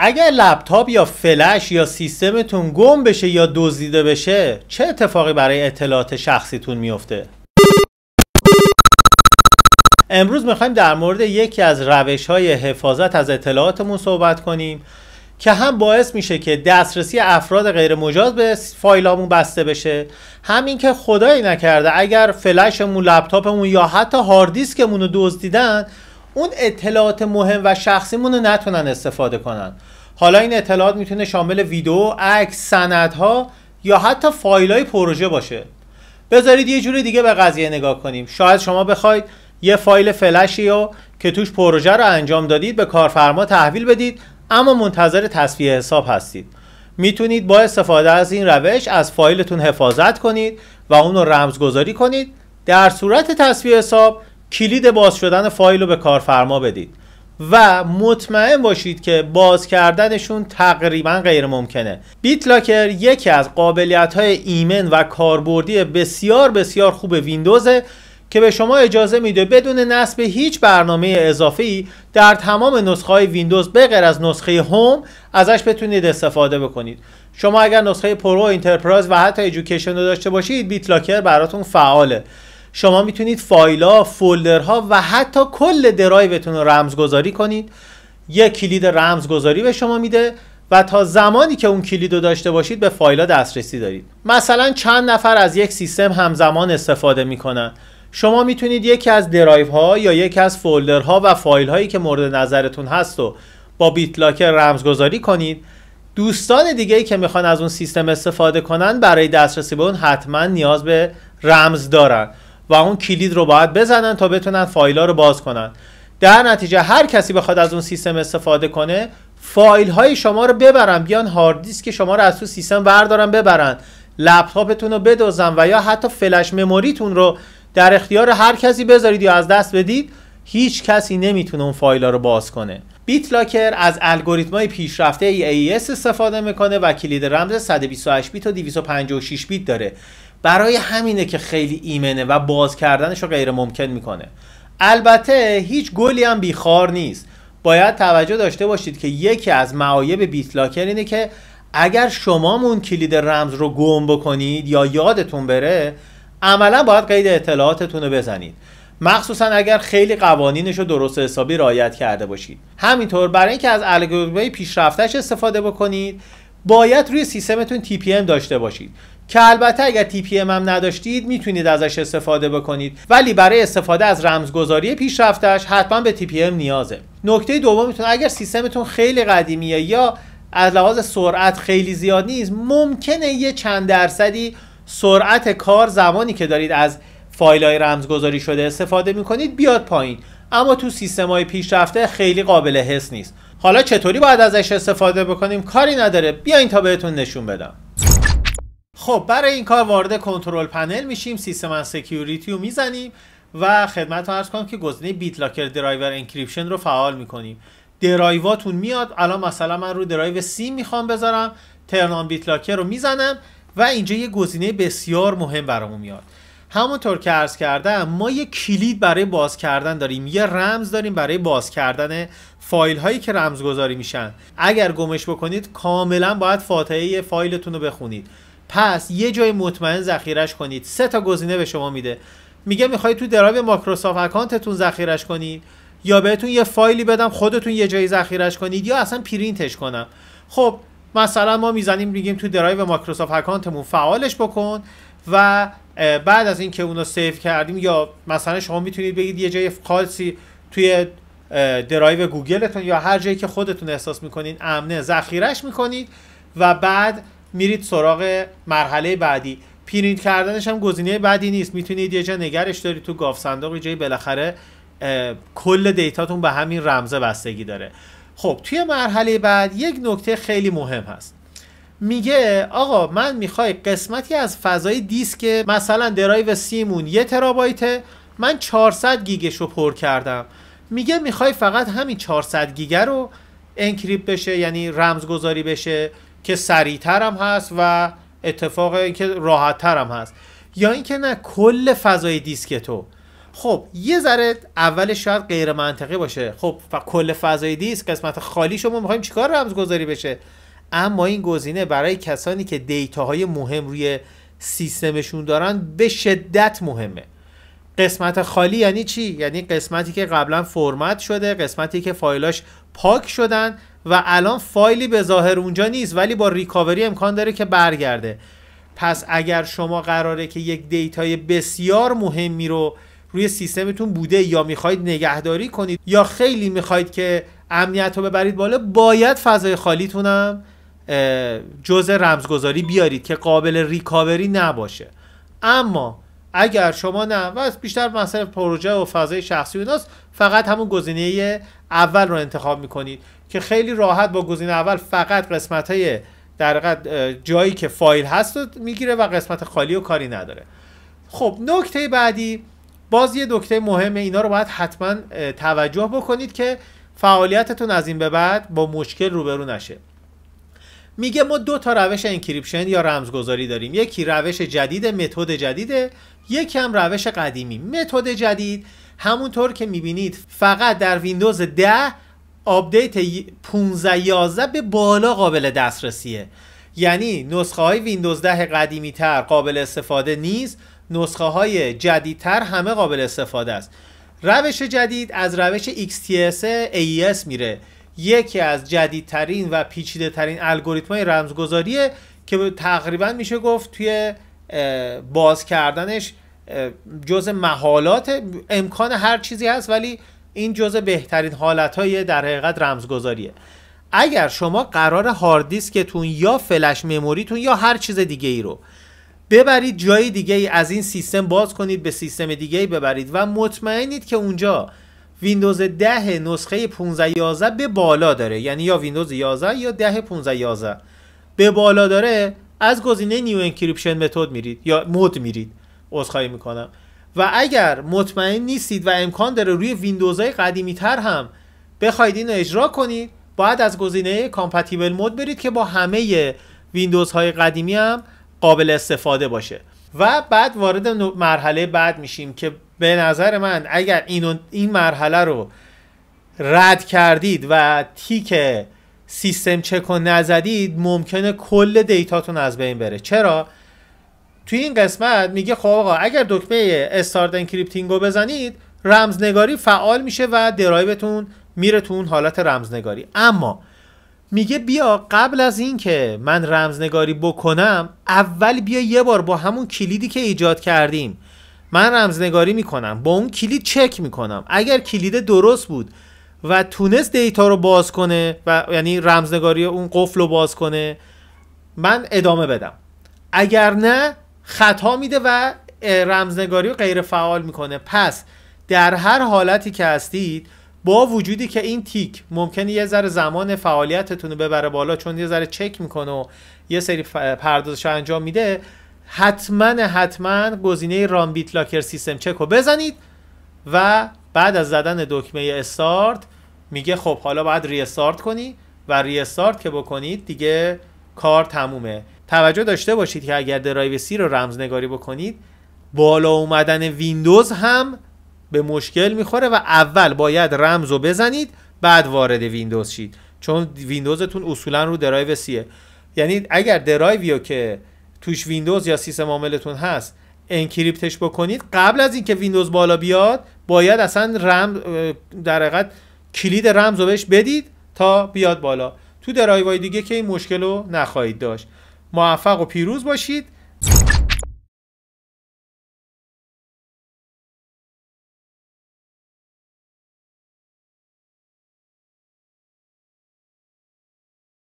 اگر لپتاپ یا فلش یا سیستمتون گم بشه یا دزدیده بشه چه اتفاقی برای اطلاعات شخصیتون میفته؟ امروز میخوایم در مورد یکی از روش‌های حفاظت از اطلاعاتمون صحبت کنیم که هم باعث میشه که دسترسی افراد غیر مجاز به فایلامون بسته بشه، همین که خدایی نکرده اگر فلشمون، لپتاپمون یا حتی هارد دیسکمون رو دزدیدن اون اطلاعات مهم و شخصیمون رو نتونن استفاده کنن. حالا این اطلاعات میتونه شامل ویدیو، عکس، سندها یا حتی فایل‌های پروژه باشه. بذارید یه جوری دیگه به قضیه نگاه کنیم. شاید شما بخواید یه فایل فلشی رو که توش پروژه رو انجام دادید به کارفرما تحویل بدید، اما منتظر تصفیه حساب هستید. میتونید با استفاده از این روش از فایلتون حفاظت کنید و اون رو رمزگذاری کنید. در صورت تصفیه حساب کلید باز شدن فایل رو به کارفرما بدید و مطمئن باشید که باز کردنشون تقریبا غیر ممکنه. بیتلاکر یکی از قابلیت‌های ایمن و کاربردی بسیار بسیار خوب ویندوزه که به شما اجازه میده بدون نصب هیچ برنامه اضافه‌ای در تمام نسخه‌های ویندوز به غیر از نسخه هوم ازش بتونید استفاده بکنید. شما اگر نسخه پرو، انترپرایز و حتی ایژوکیشن رو داشته باشید، بیتلاکر براتون فعاله. شما میتونید فایل‌ها، فولدرها و حتی کل درایوتون رو رمزگذاری کنید. یک کلید رمزگذاری به شما میده و تا زمانی که اون کلید رو داشته باشید به فایل‌ها دسترسی دارید. مثلا چند نفر از یک سیستم همزمان استفاده میکنن. شما میتونید یکی از درایو ها یا یکی از فولدرها و فایل هایی که مورد نظرتون هست رو با بیتلاکر رمزگذاری کنید. دوستان دیگه ای که میخوان از اون سیستم استفاده کنن برای دسترسی به اون حتما نیاز به رمز دارن و اون کلید رو باید بزنن تا بتونن فایل ها رو باز کنن. در نتیجه هر کسی بخواد از اون سیستم استفاده کنه، فایل های شما رو ببرن، بیان هارد دیسک شما رو از تو سیستم بردارن ببرن، لپتاپتون رو بدزدن و یا حتی فلش مموریتون رو در اختیار هر کسی بذارید یا از دست بدید، هیچ کسی نمیتونه اون فایل‌ها رو باز کنه. بیتلاکر از الگوریتم‌های پیشرفته AES استفاده میکنه و کلید رمز 128 بیت و 256 بیت داره. برای همینه که خیلی ایمنه و باز کردنش رو غیر ممکن میکنه. البته هیچ گلی هم بیخار نیست. باید توجه داشته باشید که یکی از معایب بیتلاکر اینه که اگر شما اون کلید رمز رو گم بکنید یا یادتون بره، عملا باید قید اطلاعاتتون رو بزنید، مخصوصا اگر خیلی قوانینش رو درست حسابی رعایت کرده باشید. همینطور برای اینکه از الگوریتم‌های پیشرفته‌اش استفاده بکنید باید روی سیستمتون TPM داشته باشید که البته اگر TPM هم نداشتید میتونید ازش استفاده بکنید، ولی برای استفاده از رمزگذاری پیشرفته‌اش حتما به TPM نیازه. نکته دومتون، اگر سیستمتون خیلی قدیمیه یا از لحاظ سرعت خیلی زیاد نیست، ممکنه یه چند درصدی سرعت کار زمانی که دارید از فایل‌های رمزگذاری شده استفاده می‌کنید بیاد پایین، اما تو سیستم‌های پیشرفته خیلی قابل حس نیست. حالا چطوری باید ازش استفاده بکنیم کاری نداره، بیاین تا بهتون نشون بدم. خب برای این کار وارد کنترل پنل میشیم، سیستم اند سکیوریتی رو میزنیم و خدمتتون عرض کنم که گزینه بیتلاکر درایور انکریپشن رو فعال می‌کنیم. درایواتون میاد. الان مثلا من رو درایو سی میخوام بذارم، ترن آن بیتلاکر رو میزنم و اینجا یه گزینه بسیار مهم برامون میاد. همونطور که عرض کردم ما یه کلید برای باز کردن داریم، یه رمز داریم برای باز کردن فایل هایی که رمزگذاری میشن. اگر گمش بکنید کاملا باید فاتحه فایلتون رو بخونید. پس یه جای مطمئن ذخیرش کنید. 3 تا گزینه به شما میده. میگه میخواید تو درایو مایکروسافت اکانتتون ذخیرش کنید یا بهتون یه فایلی بدم خودتون یه جایی ذخیرش کنید یا اصلا پرینتش کنم. خب مثلا ما میزنیم میگیم تو درایو مایکروسافت اکانتمون فعالش بکن و بعد از اینکه اونو سیو کردیم، یا مثلا شما میتونید بگید یه جای خاصی توی درایو گوگلتون یا هر جایی که خودتون احساس میکنین امنه ذخیرش میکنید و بعد میرید سراغ مرحله بعدی. پرینت کردنش هم گزینه بعدی نیست، میتونید یه جا نگرش دارید تو گاف صندوق، یه جایی بالاخره کل دیتاتون به همین رمزه بستگی داره. خب توی مرحله بعد یک نکته خیلی مهم هست. میگه آقا من میخوای قسمتی از فضای دیسک، مثلا درایو سیمون 1 ترابایته، من 400 گیگش رو پر کردم. میگه میخوای فقط همین 400 گیگ رو انکریپت بشه، یعنی رمزگذاری بشه که سریعتر هم هست و اتفاق اینکه راحت تر هم هست، یا اینکه نه کل فضای دیسک تو. خب یه ذره اولش شاید غیر منطقی باشه، خب کل فضای دیسک قسمت خالی شما میخوایم چیکار رمزگذاری بشه؟ اما این گزینه برای کسانی که دیتاهای مهم روی سیستمشون دارن به شدت مهمه. قسمت خالی یعنی چی؟ یعنی قسمتی که قبلا فرمت شده، قسمتی که فایلاش پاک شدن و الان فایلی به ظاهر اونجا نیست ولی با ریکاوری امکان داره که برگرده. پس اگر شما قراره که یک دیتای بسیار مهمی رو روی سیستمتون بوده یا میخواید نگهداری کنید یا خیلی میخواید که امنیت رو ببرید بالا، باید فضای خالیتونم جزء رمزگذاری بیارید که قابل ریکاوری نباشه. اما اگر شما نه و بیشتر مثلا پروژه و فضای شخصی اوناست، فقط همون گزینه اول رو انتخاب میکنید که خیلی راحت با گزینه اول فقط قسمت‌های در حقیقت جایی که فایل هست رو میگیره و قسمت خالی و کاری نداره. خب نکته بعدی، باز یه نکته مهمه، اینا رو باید حتما توجه بکنید که فعالیتتون از این به بعد با مشکل روبرو نشه. میگه ما 2 تا روش انکریپشن یا رمزگذاری داریم، یکی روش جدید، متد جدیده، یکی هم روش قدیمی. متد جدید همونطور که میبینید فقط در ویندوز 10 آپدیت 15/11 به بالا قابل دسترسیه، یعنی نسخه های ویندوز 10 قدیمی تر قابل استفاده نیست، نسخه های جدیدتر همه قابل استفاده است. روش جدید از روش XTS AES میره، یکی از جدیدترین و پیچیده ترین الگوریتم‌های رمزگذاریه که تقریبا میشه گفت توی باز کردنش جزء محالات، امکان هر چیزی هست ولی این جزء بهترین حالت‌های در حقیقت رمزگذاریه. اگر شما قرار هارد دیسکتون یا فلش مموریتون یا هر چیز دیگه ای رو ببرید جای دیگه ای از این سیستم باز کنید به سیستم دیگه ای ببرید و مطمئنید که اونجا ویندوز 10 نسخه 15/11 به بالا داره، یعنی یا ویندوز 11 یا 10 15/11 به بالا داره، از گزینه نیو انکریپشن متد میرید یا مود میرید، عذرخواهی میکنم. و اگر مطمئن نیستید و امکان داره روی ویندوزهای قدیمی تر هم بخواید اینو اجرا کنید، باید از گزینه کامپتیبل مود برید که با همه ویندوزهای قدیمی هم قابل استفاده باشه. و بعد وارد مرحله بعد میشیم که به نظر من اگر این مرحله رو رد کردید و تیک سیستم چک رو نزدید، ممکنه کل دیتاتون از بین بره. چرا؟ توی این قسمت میگه خب آقا اگر دکمه استارت انکریپتینگ رو بزنید، رمزنگاری فعال میشه و درایوتون میره تو اون حالت رمزنگاری. اما میگه بیا قبل از این که من رمزنگاری بکنم، اول بیا یه بار با همون کلیدی که ایجاد کردیم من رمزنگاری میکنم، با اون کلید چک میکنم، اگر کلید درست بود و تونست دیتا رو باز کنه و یعنی رمزنگاری اون قفل رو باز کنه، من ادامه بدم. اگر نه خطا میده و رمزنگاری رو غیر فعال میکنه. پس در هر حالتی که هستید، با وجودی که این تیک ممکنه یه ذره زمان فعالیتتون رو ببره بالا چون یه ذره چک میکنه و یه سری پردازش انجام میده، حتما گزینه ران بیت لاکر سیستم چک رو بزنید و بعد از زدن دکمه استارت میگه خب حالا باید ری استارت کنی و ری استارت که بکنید دیگه کار تمومه. توجه داشته باشید که اگر درایو سی رو رمزنگاری بکنید، بالا اومدن ویندوز هم به مشکل میخوره و اول باید رمز رو بزنید بعد وارد ویندوز شید، چون ویندوزتون اصولا رو درایو سیه. یعنی اگر درایویو که توش ویندوز یا سیستم عاملتون هست انکریپتش بکنید، قبل از اینکه ویندوز بالا بیاد باید اصلا در حقیقت کلید رمز رو بهش بدید تا بیاد بالا. تو درایوهای دیگه که این مشکل رو نخواهید داشت. موفق و پیروز باشید.